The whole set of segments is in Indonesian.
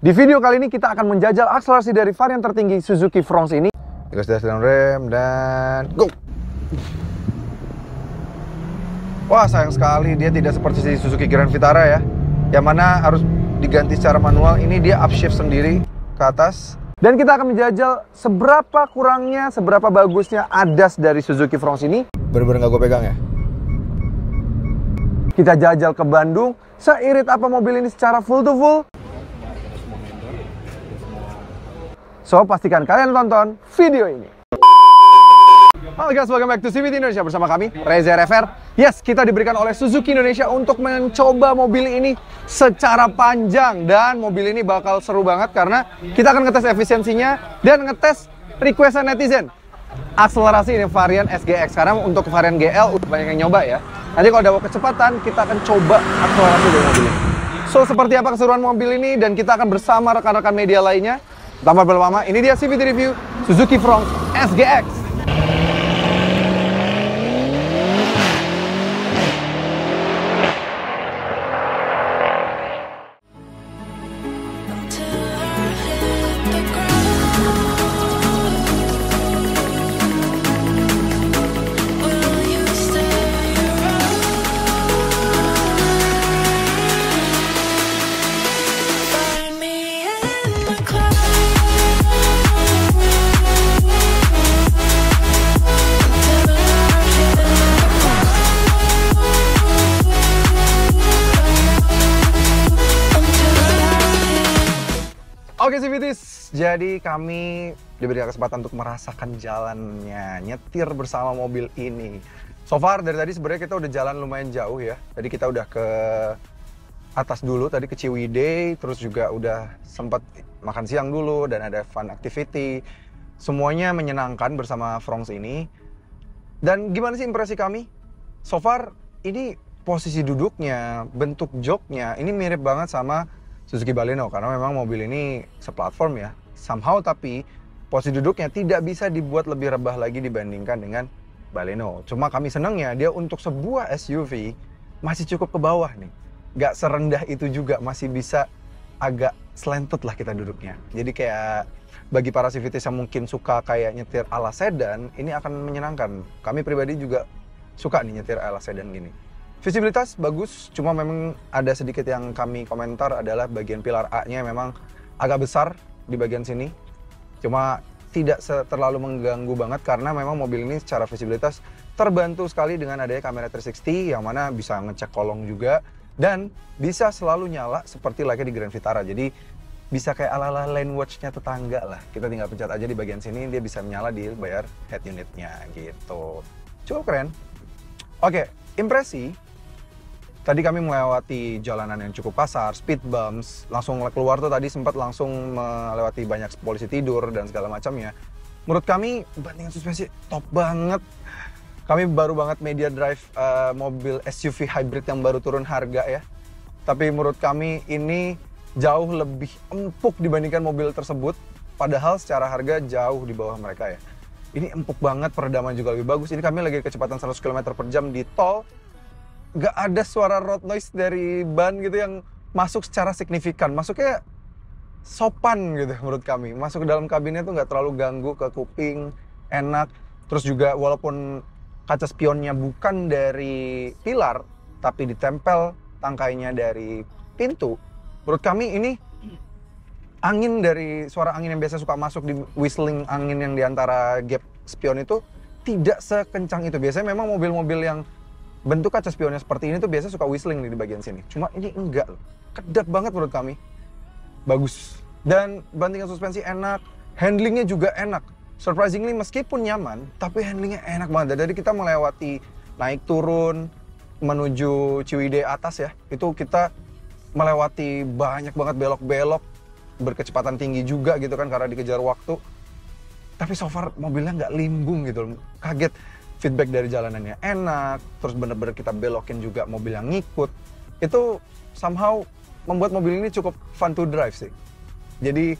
Di video kali ini kita akan menjajal akselerasi dari varian tertinggi Suzuki Fronx ini. Gas dan rem dan go! Wah, sayang sekali dia tidak seperti si Suzuki Grand Vitara ya, yang mana harus diganti secara manual. Ini dia upshift sendiri ke atas. Dan kita akan menjajal seberapa kurangnya, seberapa bagusnya ADAS dari Suzuki Fronx ini. Bener-bener gak gue pegang ya. Kita jajal ke Bandung, seirit apa mobil ini secara full to full. So, pastikan kalian tonton video ini. Halo guys, welcome back to CVT Indonesia bersama kami, Reza RFR. Yes, kita diberikan oleh Suzuki Indonesia untuk mencoba mobil ini secara panjang. Dan mobil ini bakal seru banget karena kita akan ngetes efisiensinya dan ngetes requestan netizen. Akselerasi ini varian SGX, karena untuk varian GL udah banyak yang nyoba ya. Nanti kalau ada kecepatan, kita akan coba akselerasi dari mobil ini. So, seperti apa keseruan mobil ini, dan kita akan bersama rekan-rekan media lainnya. Tanpa berlama-lama, ini dia CVT Review Suzuki Fronx SGX. Oke CVTs, jadi kami diberikan kesempatan untuk merasakan jalannya, nyetir bersama mobil ini. So far dari tadi sebenarnya kita udah jalan lumayan jauh ya. Tadi kita udah ke atas dulu, tadi ke Ciwidey, terus juga udah sempat makan siang dulu dan ada fun activity. Semuanya menyenangkan bersama Fronx ini. Dan gimana sih impresi kami? So far ini posisi duduknya, bentuk joknya, ini mirip banget sama Suzuki Baleno, karena memang mobil ini seplatform ya. Somehow tapi posisi duduknya tidak bisa dibuat lebih rebah lagi dibandingkan dengan Baleno. Cuma kami senangnya dia untuk sebuah SUV masih cukup ke bawah nih. Gak serendah itu juga, masih bisa agak slanted lah kita duduknya. Jadi kayak bagi para CVTs yang mungkin suka kayak nyetir ala sedan, ini akan menyenangkan. Kami pribadi juga suka nih nyetir ala sedan gini. Visibilitas bagus, cuma memang ada sedikit yang kami komentar adalah bagian pilar A-nya memang agak besar di bagian sini. Cuma tidak terlalu mengganggu banget karena memang mobil ini secara visibilitas terbantu sekali dengan adanya kamera 360 yang mana bisa ngecek kolong juga dan bisa selalu nyala seperti layaknya di Grand Vitara. Jadi bisa kayak ala-ala lane watch-nya tetangga lah. Kita tinggal pencet aja di bagian sini, dia bisa menyala di bayar head unitnya gitu. Cukup keren. Oke, impresi. Tadi kami melewati jalanan yang cukup kasar, speed bumps, langsung keluar tuh tadi sempat langsung melewati banyak polisi tidur dan segala macamnya. Menurut kami bandingan suspensi top banget. Kami baru banget media drive mobil SUV hybrid yang baru turun harga ya. Tapi menurut kami ini jauh lebih empuk dibandingkan mobil tersebut. Padahal secara harga jauh di bawah mereka ya. Ini empuk banget, peredaman juga lebih bagus. Ini kami lagi kecepatan 100 km per jam di tol. Gak ada suara road noise dari ban gitu yang masuk secara signifikan. Masuknya sopan gitu menurut kami. Masuk ke dalam kabinnya tuh gak terlalu ganggu ke kuping, enak. Terus juga walaupun kaca spionnya bukan dari pilar, tapi ditempel tangkainya dari pintu. Menurut kami ini angin dari suara angin yang biasa suka masuk di whistling angin yang diantara gap spion itu tidak sekencang itu. Biasanya memang mobil-mobil yang bentuk kaca spionnya seperti ini tuh biasa suka whistling nih di bagian sini. Cuma ini enggak loh. Kedap banget menurut kami. Bagus. Dan bandingan suspensi enak. Handlingnya juga enak. Surprisingly meskipun nyaman, tapi handlingnya enak banget. Dari kita melewati naik turun menuju Ciwidey atas ya. Itu kita melewati banyak banget belok-belok. Berkecepatan tinggi juga gitu kan karena dikejar waktu. Tapi so far mobilnya nggak limbung gitu loh. Kaget. Feedback dari jalanannya enak, terus bener-bener kita belokin juga mobil yang ngikut. Itu somehow membuat mobil ini cukup fun to drive sih. Jadi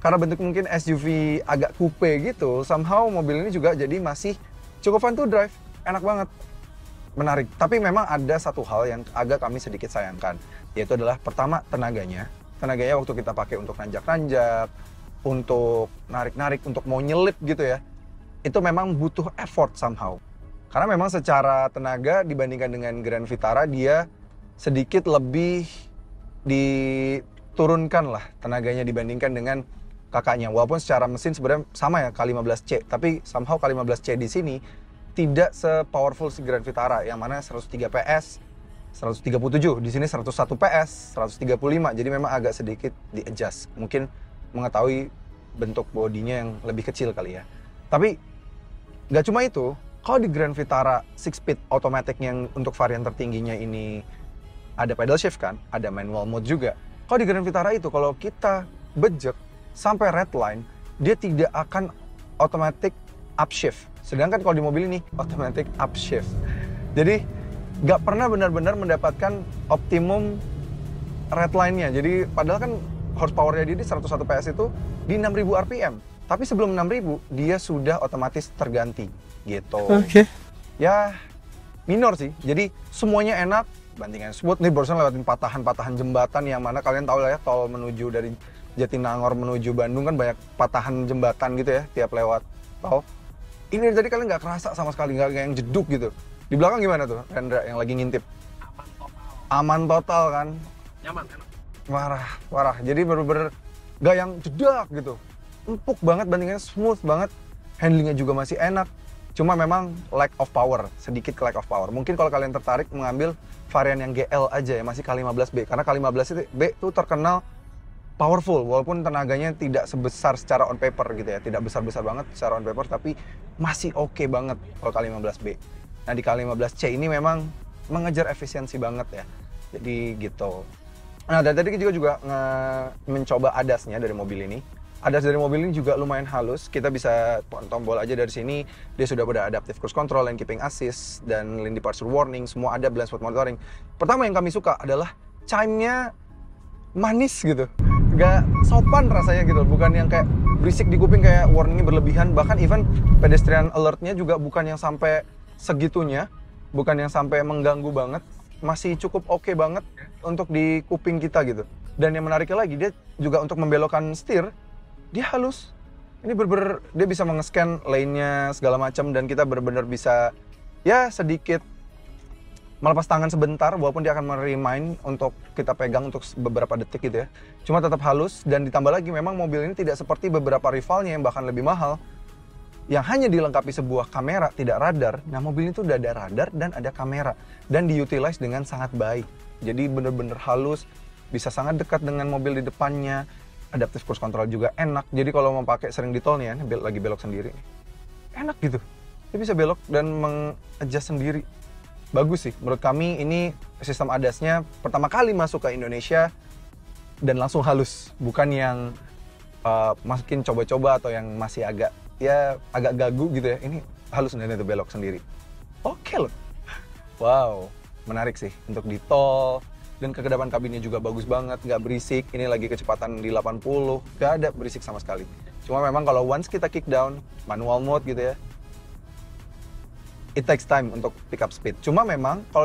karena bentuk mungkin SUV agak coupe gitu, somehow mobil ini juga jadi masih cukup fun to drive, enak banget, menarik. Tapi memang ada satu hal yang agak kami sedikit sayangkan, yaitu adalah pertama tenaganya. tenaganya waktu kita pakai untuk nanjak-nanjak, untuk narik-narik, untuk mau nyelip gitu ya. Itu memang butuh effort somehow. Karena memang secara tenaga dibandingkan dengan Grand Vitara, dia sedikit lebih diturunkan lah tenaganya dibandingkan dengan kakaknya. Walaupun secara mesin sebenarnya sama ya K15C, tapi somehow K15C di sini tidak se-powerful si Grand Vitara yang mana 103 PS, 137, di sini 101 PS, 135. Jadi memang agak sedikit di-adjust. Mungkin mengetahui bentuk bodinya yang lebih kecil kali ya. Tapi nggak cuma itu, kalau di Grand Vitara 6-speed automatic yang untuk varian tertingginya ini ada pedal shift kan, ada manual mode juga. Kalau di Grand Vitara itu kalau kita bejek sampai red line, dia tidak akan automatic upshift. Sedangkan kalau di mobil ini automatic upshift. Jadi nggak pernah benar-benar mendapatkan optimum red line-nya. Jadi padahal kan horsepower-nya dia di 101 PS itu di 6000 RPM. Tapi sebelum 6000 dia sudah otomatis terganti gitu. Oke. Ya minor sih. Jadi semuanya enak, bandingan smooth. Nih barusan lewatin patahan-patahan jembatan yang mana kalian tahu lah ya, tol menuju dari Jatinangor menuju Bandung kan banyak patahan jembatan gitu ya tiap lewat tol. Ini tadi kalian nggak kerasa sama sekali, nggak yang jeduk gitu. Di belakang gimana tuh Rendra yang lagi ngintip? Aman total kan? Nyaman, enak. Parah. Jadi bener-bener nggak yang jedak gitu. Empuk banget, bandingannya smooth banget. Handlingnya juga masih enak. Cuma memang lack of power, sedikit lack of power. Mungkin kalau kalian tertarik mengambil varian yang GL aja ya, masih K15B. Karena K15 itu B tuh terkenal powerful, walaupun tenaganya tidak sebesar secara on paper gitu ya. Tidak besar-besar banget secara on paper, tapi masih oke banget kalau K15B. Nah di K15C ini memang mengejar efisiensi banget ya. Jadi gitu. Nah dari tadi kita juga mencoba ADAS-nya dari mobil ini. ADAS dari mobil ini juga lumayan halus. Kita bisa tombol aja dari sini. Dia sudah ada adaptive cruise control, lane keeping assist, dan lane departure warning. Semua ada, blind spot monitoring. Pertama yang kami suka adalah chime-nya manis gitu. Gak sopan rasanya gitu. Bukan yang kayak berisik di kuping kayak warningnya berlebihan. Bahkan even pedestrian alert-nya juga bukan yang sampai segitunya. Bukan yang sampai mengganggu banget. Masih cukup oke banget untuk di kuping kita gitu. Dan yang menariknya lagi, dia juga untuk membelokkan setir, dia halus. Ini bener-bener dia bisa mengescan lane-nya segala macam dan kita bener-bener bisa ya sedikit melepas tangan sebentar walaupun dia akan meremind untuk kita pegang untuk beberapa detik gitu ya. Cuma tetap halus dan ditambah lagi memang mobil ini tidak seperti beberapa rivalnya yang bahkan lebih mahal yang hanya dilengkapi sebuah kamera tidak radar. Nah mobil ini tuh udah ada radar dan ada kamera dan diutilize dengan sangat baik. Jadi bener-bener halus, bisa sangat dekat dengan mobil di depannya. Adaptive cruise control juga enak. Jadi kalau mau pakai sering di tol nih ya, lagi belok sendiri, enak gitu. Dia bisa belok dan meng-adjust sendiri. Bagus sih. Menurut kami ini sistem ADAS-nya pertama kali masuk ke Indonesia dan langsung halus. Bukan yang masukin coba-coba atau yang masih agak gagu gitu ya. Ini halus dan itu belok sendiri. Oke loh. Wow, menarik sih untuk di tol. Dan kekedapan kabinnya juga bagus banget, nggak berisik. Ini lagi kecepatan di 80, nggak ada berisik sama sekali. Cuma memang kalau once kita kick down, manual mode gitu ya, it takes time untuk pick up speed. Cuma memang kalau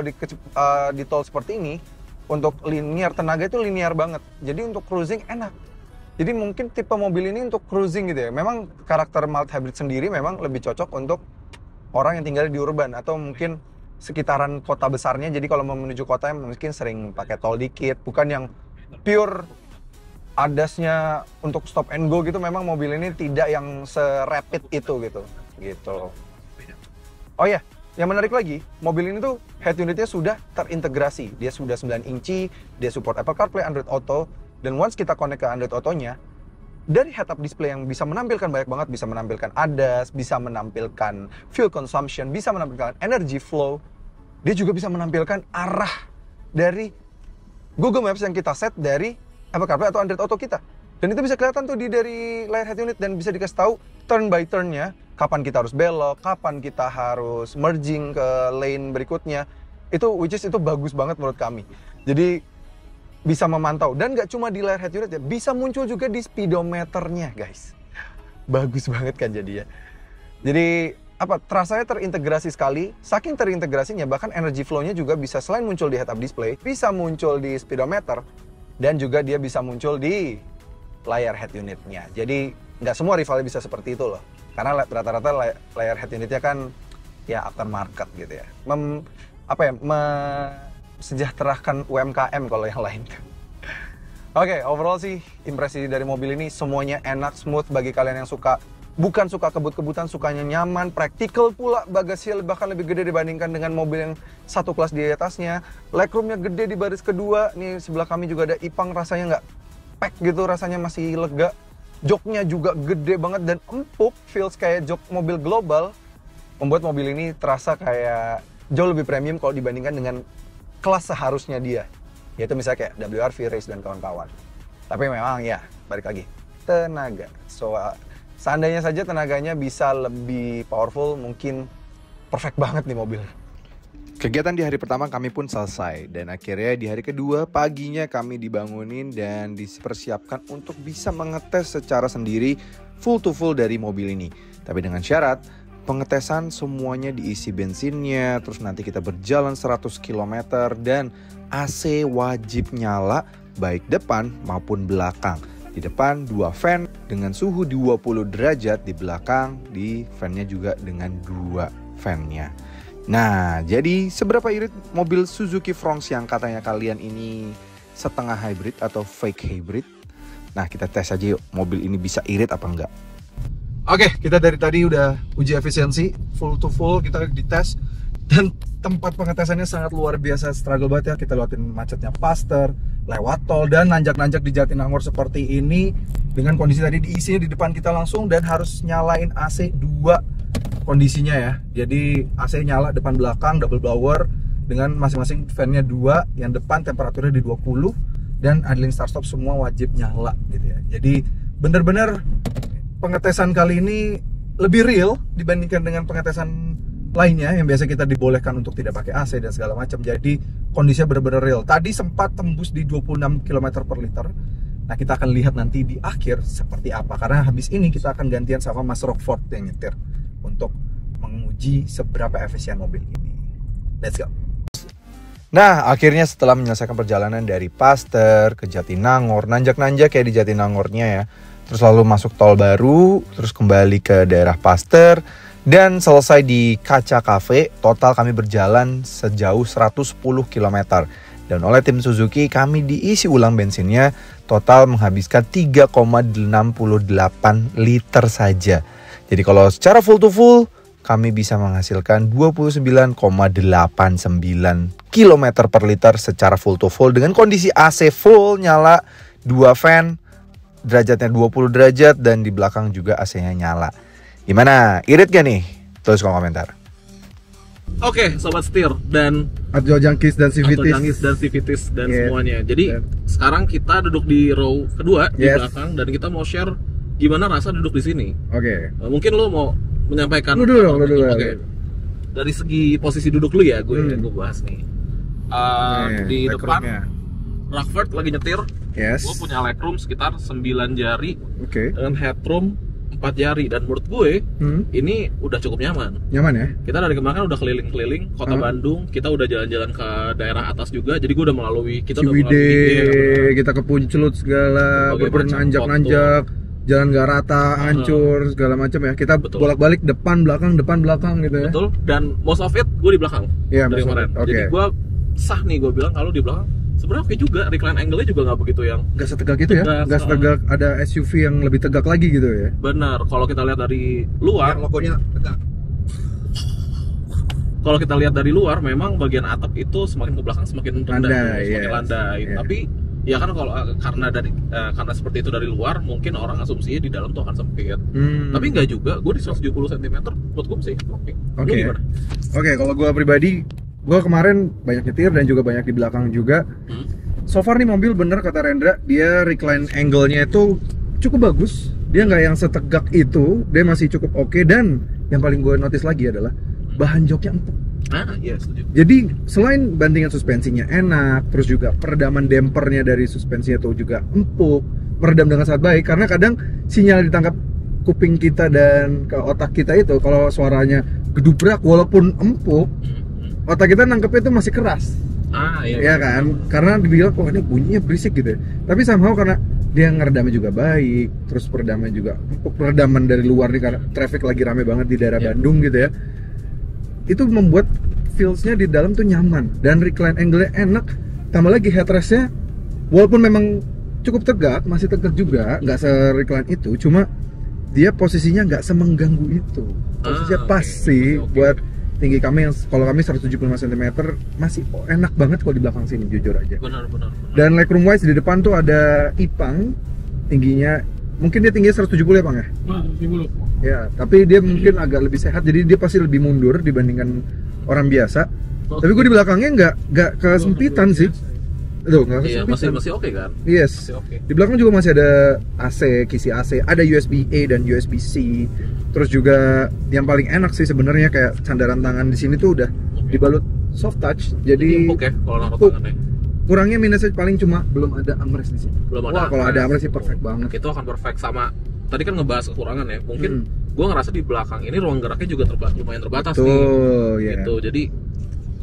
di tol seperti ini, untuk linear, tenaga itu linear banget. Jadi untuk cruising enak. Jadi mungkin tipe mobil ini untuk cruising gitu ya. Memang karakter mild hybrid sendiri memang lebih cocok untuk orang yang tinggal di urban atau mungkin sekitaran kota besarnya. Jadi kalau mau menuju kota mungkin sering pakai tol dikit, bukan yang pure ADAS-nya untuk stop and go gitu. Memang mobil ini tidak yang se-rapid itu gitu. Oh ya, yang menarik lagi, mobil ini tuh head unitnya sudah terintegrasi. Dia sudah 9 inci, dia support Apple CarPlay, Android Auto, dan once kita connect ke Android Auto-nya, dari head-up display yang bisa menampilkan banyak banget, bisa menampilkan ADAS, bisa menampilkan fuel consumption, bisa menampilkan energy flow, dia juga bisa menampilkan arah dari Google Maps yang kita set dari Apple CarPlay atau Android Auto kita. Dan itu bisa kelihatan tuh dari layar head unit dan bisa dikasih tahu turn by turn-nya, kapan kita harus belok, kapan kita harus merging ke lane berikutnya. Itu which is itu bagus banget menurut kami. Jadi bisa memantau dan nggak cuma di layar head unit ya, bisa muncul juga di speedometernya guys. Bagus banget kan jadinya. Jadi terasanya terintegrasi sekali. Saking terintegrasinya bahkan energy flow-nya juga bisa selain muncul di head-up display, bisa muncul di speedometer dan juga dia bisa muncul di layar head unitnya. Jadi nggak semua rivalnya bisa seperti itu loh, karena rata-rata layar head unitnya kan ya aftermarket gitu ya. Sejahterakan UMKM kalau yang lain. Oke, overall sih impresi dari mobil ini semuanya enak, smooth bagi kalian yang bukan suka kebut-kebutan, sukanya nyaman, praktikal pula, bagasinya bahkan lebih gede dibandingkan dengan mobil yang satu kelas di atasnya. Legroomnya gede di baris kedua, nih sebelah kami juga ada Ipang, rasanya nggak pack gitu, rasanya masih lega. Joknya juga gede banget dan empuk, feels kayak jok mobil global, membuat mobil ini terasa kayak jauh lebih premium kalau dibandingkan dengan kelas seharusnya dia, yaitu misalnya kayak WRV Race dan kawan-kawan. Tapi memang ya, balik lagi, tenaga. Seandainya saja tenaganya bisa lebih powerful, mungkin perfect banget nih mobil. Kegiatan di hari pertama kami pun selesai, dan akhirnya di hari kedua paginya kami dibangunin dan dipersiapkan untuk bisa mengetes secara sendiri full to full dari mobil ini. Tapi dengan syarat, pengetesan semuanya diisi bensinnya, terus nanti kita berjalan 100 km dan AC wajib nyala baik depan maupun belakang. Di depan 2 fan dengan suhu 20 derajat, di belakang di fan-nya juga dengan 2 fan-nya. Nah, jadi seberapa irit mobil Suzuki Fronx yang katanya kalian ini setengah hybrid atau fake hybrid? Nah, kita tes aja yuk, mobil ini bisa irit apa enggak. Oke, kita dari tadi udah uji efisiensi, full to full kita dites. Dan tempat pengetesannya sangat luar biasa, struggle banget ya. Kita lewatin macetnya Paster, lewat tol, dan nanjak-nanjak di Jatinangor seperti ini. Dengan kondisi tadi diisinya di depan kita langsung, dan harus nyalain AC 2 kondisinya ya. Jadi AC nyala depan belakang, double blower, dengan masing-masing fan-nya 2. Yang depan temperaturnya di 20, dan idling start stop semua wajib nyala gitu ya. Jadi bener-bener pengetesan kali ini lebih real dibandingkan dengan pengetesan lainnya yang biasa kita dibolehkan untuk tidak pakai AC dan segala macam. Jadi kondisinya benar-benar real. Tadi sempat tembus di 26 km per liter. Nah, kita akan lihat nanti di akhir seperti apa, karena habis ini kita akan gantian sama Mas Rockford yang nyetir untuk menguji seberapa efisien mobil ini. Let's go. Nah, akhirnya setelah menyelesaikan perjalanan dari Paster ke Jatinangor, nanjak-nanjak kayak di Jatinangornya ya, terus lalu masuk tol baru, terus kembali ke daerah Paster, dan selesai di Kaca Cafe. Total kami berjalan sejauh 110 km. Dan oleh tim Suzuki kami diisi ulang bensinnya, total menghabiskan 3,68 liter saja. Jadi kalau secara full to full, kami bisa menghasilkan 29,89 km per liter secara full to full. Dengan kondisi AC full nyala, 2 fan, derajatnya 20 derajat, dan di belakang juga AC-nya nyala. Gimana? Irit gak nih? Tulis kolom komentar. Oke, Sobat Setir dan Atjo Jangkis dan Civities dan semuanya. Jadi sekarang kita duduk di row kedua di belakang, dan kita mau share gimana rasa duduk di sini. Oke. Mungkin lo mau menyampaikan. Lu dulu. Oke. Dari segi posisi duduk lu ya, gue bahas nih. Di depan Rockford lagi nyetir. Yes. Gue punya legroom sekitar 9 jari. Oke. Dengan headroom 4 jari, dan menurut gue ini udah cukup nyaman. Nyaman ya? Kita dari kemarin kan udah keliling-keliling kota Bandung, kita udah jalan-jalan ke daerah atas juga. Jadi gue udah melalui Ciwidey, kita ke Puncelut segala, nanjak-nanjak, jalan gak rata, hancur segala macam ya. Kita bolak-balik depan belakang gitu ya. Betul. Dan most of it gue di belakang. Iya, dari kemarin. Jadi gue sah nih, gue bilang kalau di belakang sebenarnya oke juga, recline angle-nya juga nggak begitu yang nggak setegak itu ya, nggak setegak ada SUV yang lebih tegak lagi gitu ya. Benar, kalau kita lihat dari luar, logonya tegak. Kalau kita lihat dari luar, memang bagian atap itu semakin ke belakang semakin rendah, semakin landai. Tapi ya kan kalau karena seperti itu dari luar, mungkin orang asumsinya di dalam tuh akan sempit. Tapi nggak juga, gue di 170 cm buat gue sih oke. Oke, kalau gue pribadi, gue kemarin banyak nyetir dan juga banyak di belakang juga. So far nih mobil bener kata Rendra, dia recline angle-nya itu cukup bagus. Dia nggak yang setegak itu, dia masih cukup oke. Dan yang paling gue notice lagi adalah bahan joknya empuk. Iya, setuju. Jadi selain bandingan suspensinya enak, terus juga peredaman dampernya dari suspensinya itu juga empuk, meredam dengan sangat baik. Karena kadang sinyal ditangkap kuping kita dan ke otak kita itu kalau suaranya gedubrak walaupun empuk, otak kita nangkepnya itu masih keras. Iya. Ya kan? Karena dibilang kok ini bunyinya berisik gitu ya. Tapi somehow karena dia ngeredamnya juga baik, terus peredamnya juga peredaman dari luar nih karena traffic lagi rame banget di daerah Bandung gitu ya. Itu membuat feels-nya di dalam tuh nyaman dan recline angle-nya enak. Tambah lagi headrest-nya walaupun memang cukup tegak, masih tegak juga, nggak se-recline itu, cuma dia posisinya nggak semengganggu itu. Posisinya pas sih buat tinggi kami yang kalau kami 175 cm masih enak banget kalau di belakang sini jujur aja. Benar. Dan legroom wise di depan tuh ada Ipang tingginya mungkin dia tingginya 170 ya Bang ya? 170. Ya, tapi dia mungkin agak lebih sehat jadi dia pasti lebih mundur dibandingkan orang biasa. Tapi gue di belakangnya nggak kesempitan sih. Tuh, iya, masih oke kan? Yes. Masih oke. Di belakang juga masih ada AC, kisi AC, ada USB-A dan USB-C. Terus juga yang paling enak sih sebenarnya kayak sandaran tangan di sini tuh udah dibalut soft touch. Jadi empuk ya kalau naruh tangannya. Kurangnya minusnya paling cuma belum ada armrest di sini. Belum Wah, ada. kalau ada armrest sih perfect banget. Itu akan perfect sama. Tadi kan ngebahas kekurangan ya. Mungkin gue ngerasa di belakang ini ruang geraknya juga lumayan terbatas nih. Yeah. Gitu. Jadi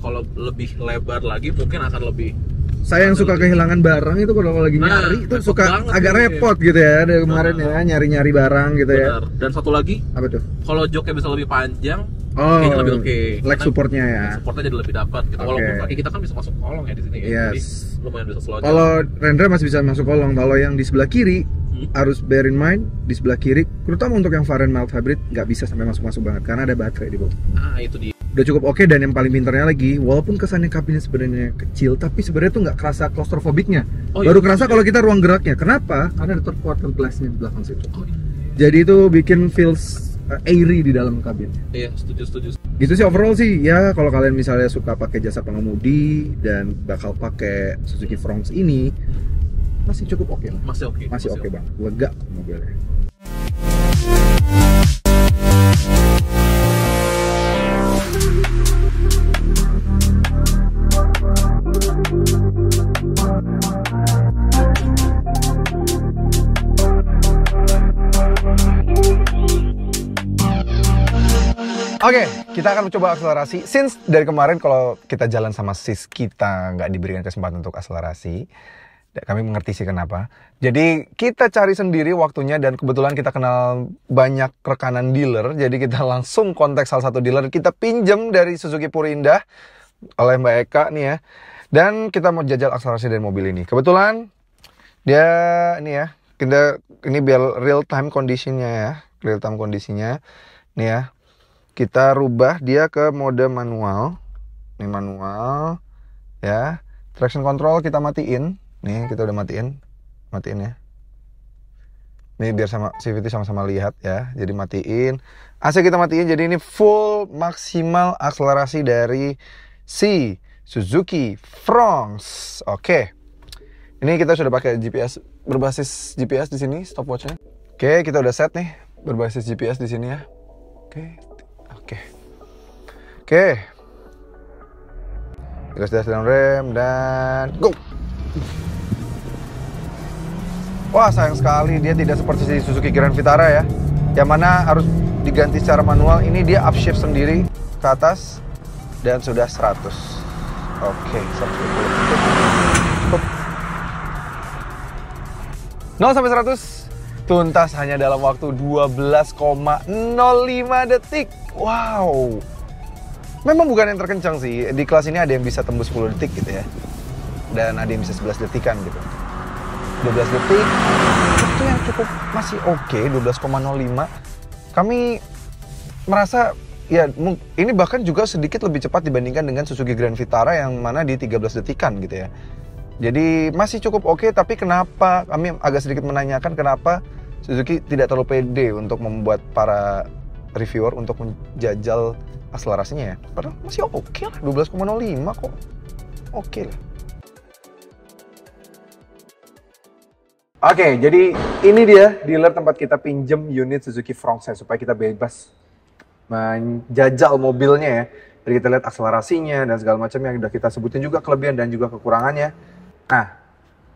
kalau lebih lebar lagi mungkin akan lebih. Saya yang suka kehilangan barang itu kalau lagi nyari itu suka agak repot gitu ya dari kemarin ya nyari-nyari barang gitu ya. Dan satu lagi, apa tuh? Kalau joknya bisa lebih panjang, kayaknya lebih oke. Leg supportnya ya. Supportnya jadi lebih dapat gitu. Walaupun kaki kita kan bisa masuk kolong ya di sini ya. Jadi lumayan bisa slow. Kalau Rendra masih bisa masuk kolong. Kalau yang di sebelah kiri harus bear in mind di sebelah kiri, terutama untuk yang variant mild hybrid nggak bisa sampai masuk-masuk banget karena ada baterai di bawah. Itu dia. Udah cukup oke dan yang paling pintarnya lagi, walaupun kesannya kabinnya sebenarnya kecil, tapi sebenarnya tuh nggak kerasa klaustrofobiknya. Baru kerasa kalau kita ruang geraknya. Kenapa? Karena ada third quarter glass-nya di belakang situ. Jadi itu bikin feels airy di dalam kabin. Iya, setuju. Gitu sih overall sih. Ya kalau kalian misalnya suka pakai jasa pengemudi dan bakal pakai Suzuki Fronx ini, masih cukup oke lah. Masih oke banget. Lega mobilnya. Oke, kita akan mencoba akselerasi. Since dari kemarin kalau kita jalan sama sis kita nggak diberikan kesempatan untuk akselerasi, kami mengerti sih kenapa. Jadi kita cari sendiri waktunya dan kebetulan kita kenal banyak rekanan dealer. Jadi kita langsung kontak salah satu dealer. Kita pinjem dari Suzuki Purindah oleh Mbak Eka nih ya. Dan kita mau jajal akselerasi dari mobil ini. Kebetulan dia ini ya, ini biar real time kondisinya ya, real time kondisinya nih ya. Kita rubah dia ke mode manual. Ini manual ya. Traction control kita matiin. Nih kita udah matiin ya. Nih biar sama CVT sama-sama lihat ya. Jadi matiin. AC kita matiin. Jadi ini full maksimal akselerasi dari si Suzuki Fronx. Oke. Ini kita sudah pakai GPS berbasis GPS di sini stopwatchnya. Oke, kita udah set nih berbasis GPS di sini ya. Oke. Kita sudah sedang rem dan go. Wah, sayang sekali dia tidak seperti si Suzuki Grand Vitara ya, yang mana harus diganti secara manual. Ini dia upshift sendiri ke atas dan sudah 100. Oke, 120. 0 sampai 100 tuntas hanya dalam waktu 12,05 detik. Wow. Memang bukan yang terkencang sih. Di kelas ini ada yang bisa tembus 10 detik gitu ya. Dan ada yang bisa 11 detikan gitu. 12 detik itu yang cukup masih oke, 12,05. Kami merasa ya ini bahkan juga sedikit lebih cepat dibandingkan dengan Suzuki Grand Vitara yang mana di 13 detikan gitu ya. Jadi masih cukup oke, tapi kenapa kami agak sedikit menanyakan kenapa Suzuki tidak terlalu pede untuk membuat para reviewer untuk menjajal akselerasinya ya. Padahal masih oke lah, 12,05 kok. Oke lah. Oke, jadi ini dia dealer tempat kita pinjem unit Suzuki Fronx ya, supaya kita bebas menjajal mobilnya ya. Jadi kita lihat akselerasinya dan segala macam yang udah kita sebutin juga kelebihan dan juga kekurangannya. Nah,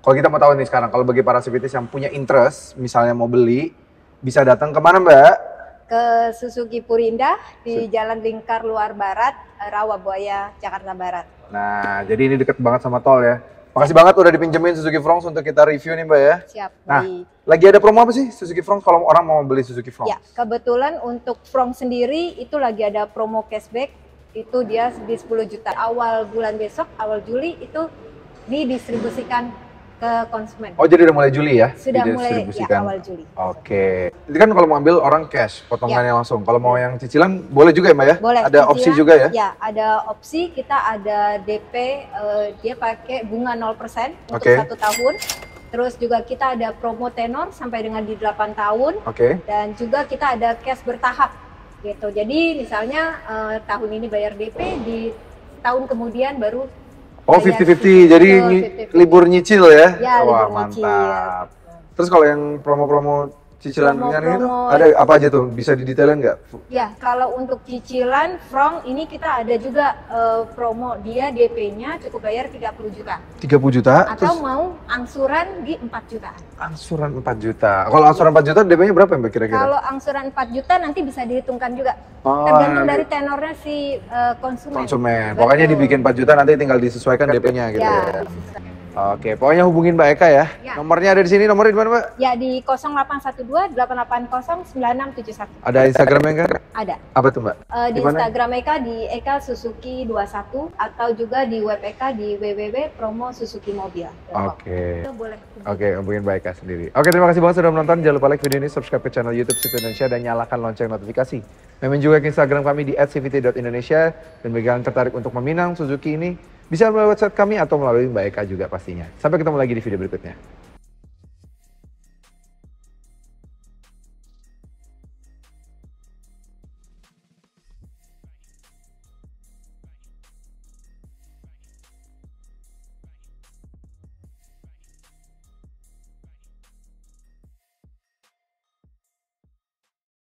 kalau kita mau tahu nih sekarang, kalau bagi para sivitis yang punya interest, misalnya mau beli, bisa datang kemana Mbak? Ke Suzuki Purinda di Jalan Lingkar Luar Barat, Rawabuaya, Jakarta Barat. Nah, jadi ini deket banget sama tol ya. Makasih banget udah dipinjemin Suzuki Fronx untuk kita review nih Mbak ya. Siap. Nah, baik. lagi ada promo apa sih Suzuki Fronx kalau orang mau beli Suzuki Fronx? Ya, kebetulan untuk Fronx sendiri itu lagi ada promo cashback. Itu dia di 10 juta. Awal bulan besok, awal Juli itu didistribusikan ke konsumen. Oh, jadi udah mulai Juli ya? Sudah mulai ya, Didistribusikan. awal Juli. Oke. Ini kan kalau mau ambil orang cash, potongannya langsung. Kalau mau yang cicilan boleh juga ya Mbak ya? Boleh. Ada cicilan, opsi juga ya? Ya, ada opsi. Kita ada DP, dia pakai bunga 0% untuk Oke. 1 tahun. Terus juga kita ada promo tenor sampai dengan di 8 tahun. Oke. Dan juga kita ada cash bertahap gitu. Jadi misalnya tahun ini bayar DP, di tahun kemudian baru Oh, bayar 50-50. Jadi 50-50. libur nyicil ya? Ya, Wah, libur nyicil. mantap. Terus kalau yang promo-promo cicilan ringan itu Promo-promo- ada apa aja tuh? Bisa didetailin nggak? Ya, kalau untuk cicilan Fronx ini kita ada juga promo, dia DP-nya cukup bayar 30 juta 30 juta? atau Terus mau angsuran di 4 jutaan. angsuran 4 juta. Kalau angsuran 4 juta DP-nya berapa Mbak kira-kira? Kalau angsuran 4 juta nanti bisa dihitungkan juga. Oh, Tergantung nanti dari tenornya si konsumen. konsumen. Betul. Pokoknya dibikin 4 juta nanti tinggal disesuaikan DP-nya gitu ya. Ya, Oke, pokoknya hubungin Mbak Eka ya. Ya. Nomornya ada di sini. Nomornya di mana Mbak? ya di 0812 880 9671. Ada Instagramnya nggak? Ada. Apa tuh Mbak? Di Di mana? Instagram Eka di Eka Suzuki 21 atau juga di web Eka di www.promosuzuki-mobil.com. Oke. Itu boleh. Oke, hubungin Mbak Eka sendiri. Oke, terima kasih banget sudah menonton. Jangan lupa like video ini, subscribe ke channel YouTube City Indonesia, dan nyalakan lonceng notifikasi. Main juga ke Instagram kami di @cvt.indonesia, dan bagi kalian tertarik untuk meminang Suzuki ini, bisa melalui website kami atau melalui Mbak Eka juga pastinya. Sampai ketemu lagi di video berikutnya.